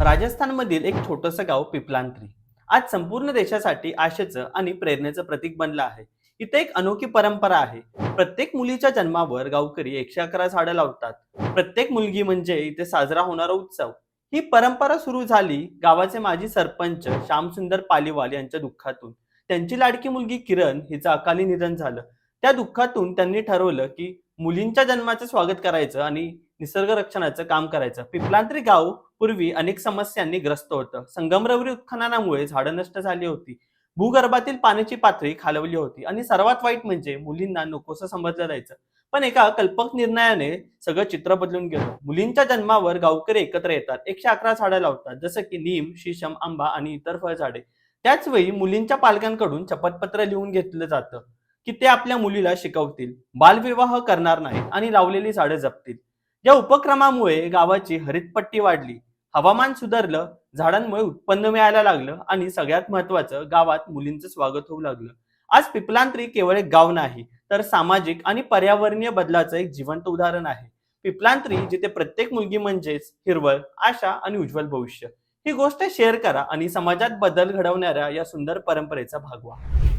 राजस्थानमधील एक छोटंसं गाव पिपलांत्री आज संपूर्ण देशासाठी आशेचं आणि प्रेरणेचं प्रतीक बनलं आहे. इथे एक अनोखी परंपरा आहे. प्रत्येक मुलीच्या जन्मावर गावकरी 111 झाडं लावतात. प्रत्येक मुलगी म्हणजे इथे साजरा होणारा उत्सव. ही परंपरा सुरू झाली गावाचे माजी सरपंच श्यामसुंदर पालीवाल यांच्या दुःखातून. त्यांची लाडकी मुलगी किरण हिचं अकाली निधन झालं. त्या दुःखातून त्यांनी ठरवलं की मुलींच्या जन्माचं स्वागत करायचं आणि निसर्ग रक्षणाचं काम करायचं. पिपलांत्री गाव पूर्वी अनेक समस्यांनी ग्रस्त होतं. संगमरवरी उत्खननामुळे झाडं नष्ट झाली होती. भूगर्भातील पाण्याची पातळी खालवली होती आणि सर्वात वाईट म्हणजे मुलींना नकोसं समजलं जायचं. पण एका कल्पक निर्णयाने सगळं चित्र बदलून गेलं. मुलींच्या जन्मावर गावकरी एकत्र येतात. 111 झाडं लावतात, जसं की नीम, शीशम, आंबा आणि इतर फळझाडे. त्याच वेळी मुलींच्या पालकांकडून शपथपत्र लिहून घेतलं जातं की ते आपल्या मुलीला शिकवतील, बालविवाह करणार नाहीत आणि लावलेली झाडं जपतील. या उपक्रमामुळे गावाची हरितपट्टी वाढली, हवामान सुधारलं, झाडांमुळे उत्पन्न मिळायला लागलं आणि सगळ्यात महत्त्वाचं गावात मुलींचं स्वागत होऊ लागलं. आज पिपलांत्री केवळ एक गाव नाही, तर सामाजिक आणि पर्यावरणीय बदलाचं एक जिवंत उदाहरण आहे. पिपलांत्री जिथे प्रत्येक मुलगी म्हणजेच हिरवळ, आशा आणि उज्ज्वल भविष्य. ही गोष्ट शेअर करा आणि समाजात बदल घडवणाऱ्या या सुंदर परंपरेचा भाग व्हा.